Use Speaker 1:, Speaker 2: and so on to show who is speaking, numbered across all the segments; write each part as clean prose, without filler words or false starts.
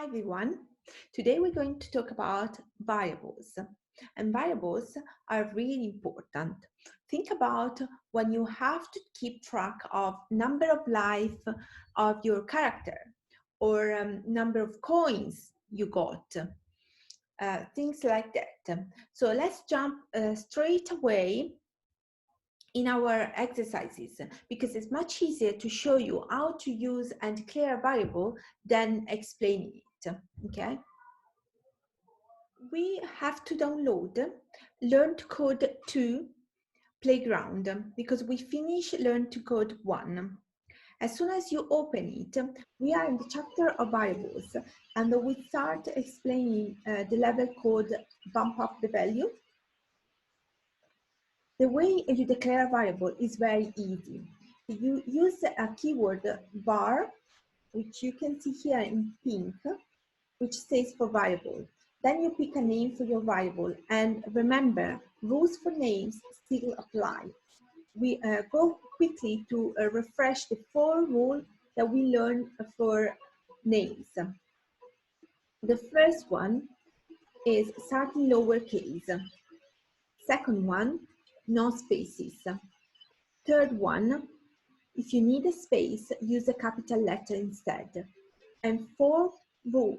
Speaker 1: Hi everyone. Today we're going to talk about variables. And variables are really important. Think about when you have to keep track of number of life of your character or number of coins you got. Things like that. So let's jump straight away in our exercises because it's much easier to show you how to use and declare a variable than explaining it. Okay, we have to download Learn to Code 2 Playground because we finished Learn to Code 1. As soon as you open it, we are in the chapter of variables and we start explaining the level called bump up the value. The way you declare a variable is very easy. You use a keyword var, which you can see here in pink, which stays for variable. Then you pick a name for your variable, and remember, rules for names still apply. We go quickly to refresh the 4 rules that we learned for names. The first one is starting lowercase. Second one, no spaces. Third one, if you need a space, use a capital letter instead. And fourth rule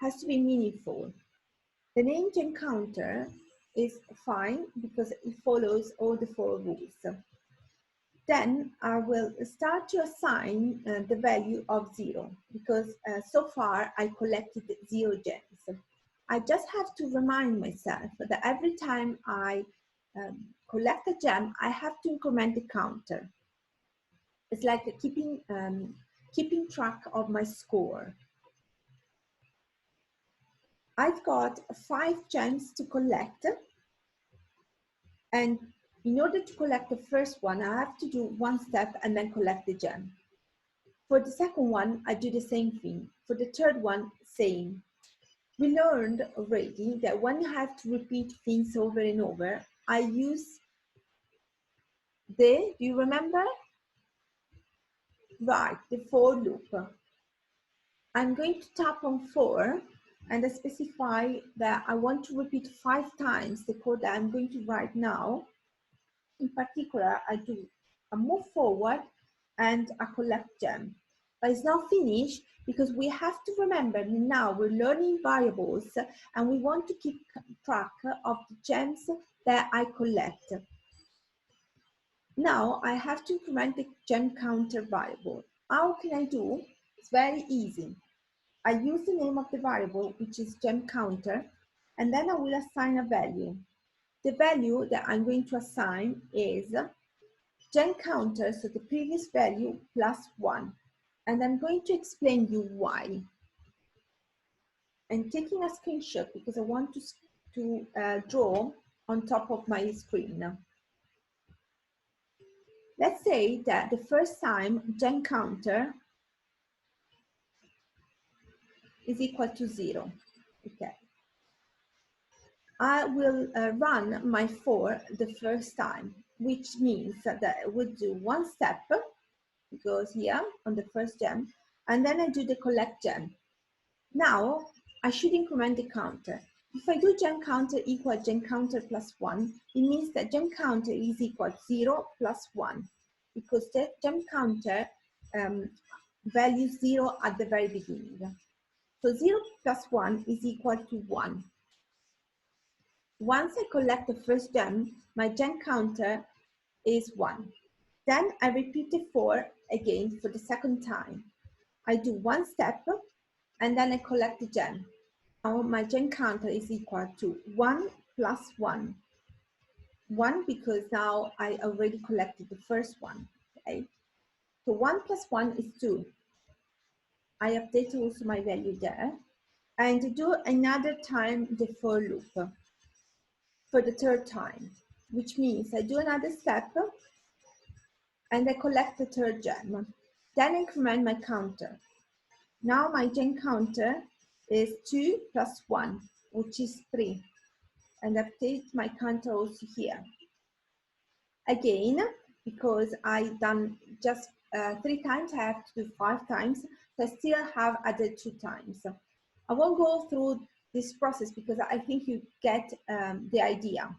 Speaker 1: has to be meaningful. The name encounter is fine because it follows all the 4 rules. Then I will start to assign the value of 0 because so far I collected 0 gems. I just have to remind myself that every time I collect a gem, I have to increment the counter. It's like keeping track of my score. I've got 5 gems to collect, and in order to collect the first one, I have to do 1 step and then collect the gem. For the second one, I do the same thing. For the third one, same. We learned already that when you have to repeat things over and over, I use do you remember? Right, the for loop. I'm going to tap on 4 and I specify that I want to repeat 5 times the code that I'm going to write now. In particular, I do a move forward and a collect gem. But it's not finished because we have to remember now we're learning variables and we want to keep track of the gems that I collect. Now I have to increment the gem counter variable. How can I do? It's very easy. I use the name of the variable, which is gem counter, and then I will assign a value. The value that I'm going to assign is gem counter, so the previous value plus 1. And I'm going to explain you why. I'm taking a screenshot because I want to draw on top of my screen. Let's say that the first time gem counter is equal to 0. Okay. I will run my for the first time, which means that I would do 1 step, it goes here on the first gem, and then I do the collect gem. Now I should increment the counter. If I do gem counter equal gem counter plus 1, it means that gem counter is equal to 0 plus 1, because the gem counter values 0 at the very beginning. So 0 plus 1 is equal to 1. Once I collect the first gem, my gem counter is 1. Then I repeat the for again for the second time. I do 1 step and then I collect the gem. Now my gem counter is equal to 1 plus 1. 1 because now I already collected the first one. Okay? So 1 plus 1 is 2. I update also my value there. And do another time the for loop for the third time, which means I do another step and I collect the third gem. Then increment my counter. Now my gem counter is 2 plus 1, which is 3. And update my counter also here. Again, because I done just 3 times, I have to do 5 times. So I still have added 2 times. I won't go through this process because I think you get the idea.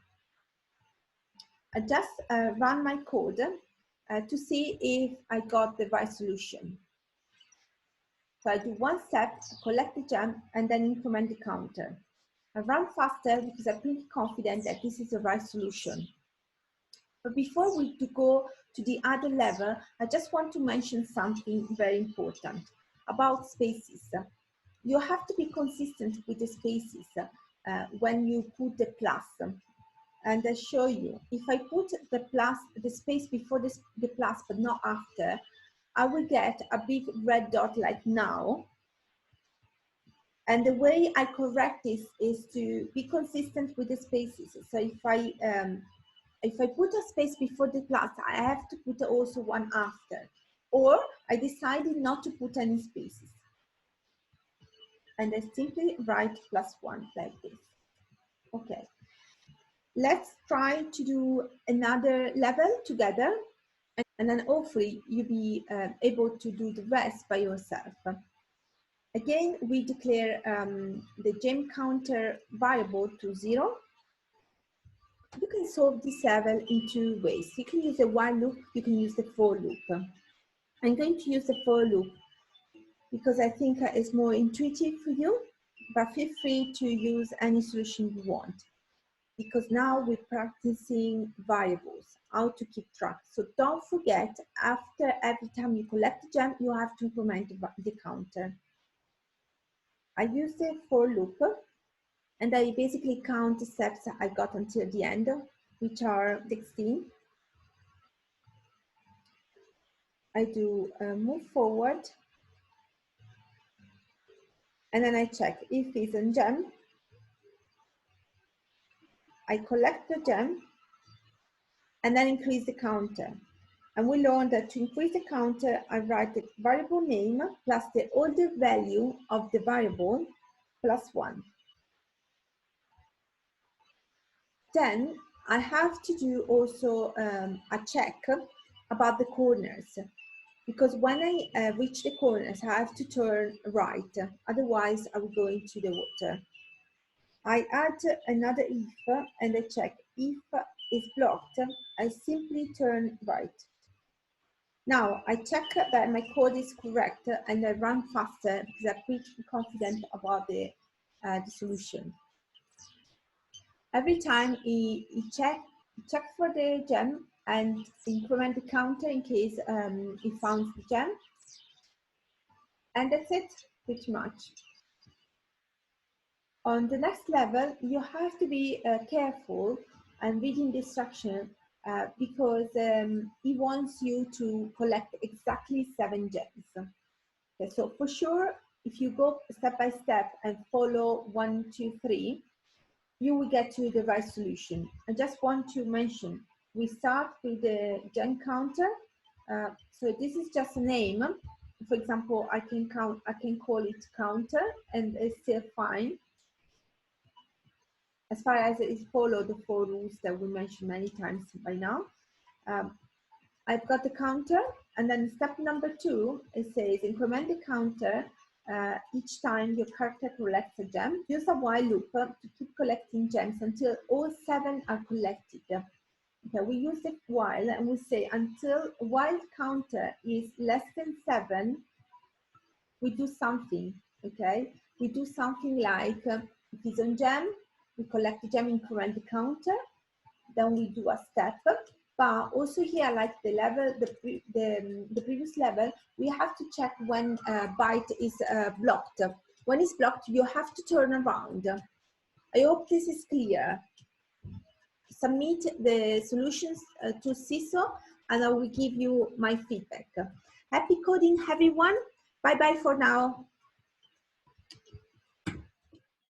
Speaker 1: I just run my code to see if I got the right solution. So I do one step, collect the gem, and then increment the counter. I run faster because I'm pretty confident that this is the right solution. But before we go to the other level, I just want to mention something very important about spaces. You have to be consistent with the spaces when you put the plus. And I show you, if I put the space before the plus, but not after, I will get a big red dot like now. And the way I correct this is to be consistent with the spaces. So if I put a space before the plus, I have to put also one after. Or I decided not to put any spaces. And I simply write +1 like this. Okay. Let's try to do another level together. And then hopefully you'll be able to do the rest by yourself. Again, we declare the gem counter variable to 0. You can solve this level in 2 ways. You can use the while loop, you can use the for loop. I'm going to use the for loop because I think it's more intuitive for you, but feel free to use any solution you want, because now we're practicing variables, how to keep track. So don't forget, after every time you collect a gem, you have to implement the counter. I use the for loop, and I basically count the steps I got until the end, which are 16. I do move forward, and then I check if it's a gem. I collect the gem, and then increase the counter. And we learned that to increase the counter, I write the variable name plus the older value of the variable +1. Then I have to do also a check about the corners, because when I reach the corners, I have to turn right, otherwise I will go into the water. I add another if and I check if it's blocked, I simply turn right. Now I check that my code is correct and I run faster because I'm pretty confident about the solution. Every time he check for the gem and increment the counter in case he found the gem. And that's it, pretty much. On the next level, you have to be careful and reading the instruction because he wants you to collect exactly 7 gems. Okay, so for sure, if you go step by step and follow 1, 2, 3, you will get to the right solution. I just want to mention, we start with the gem counter. So this is just a name. For example, I can call it counter and it's still fine, as far as it follows the 4 rules that we mentioned many times by now. I've got the counter, and then step number 2, it says increment the counter each time your character collects a gem. Use a while loop to keep collecting gems until all 7 are collected. Okay, we use the while and we say until while counter is less than 7, we do something, okay? We do something like if it's on gem, we collect the gem, increment the counter, then we do a step. But also here, like the level, the previous level, we have to check when byte is blocked. When it's blocked, you have to turn around. I hope this is clear. Submit the solutions to CISO, and I will give you my feedback. Happy coding, everyone. Bye-bye for now.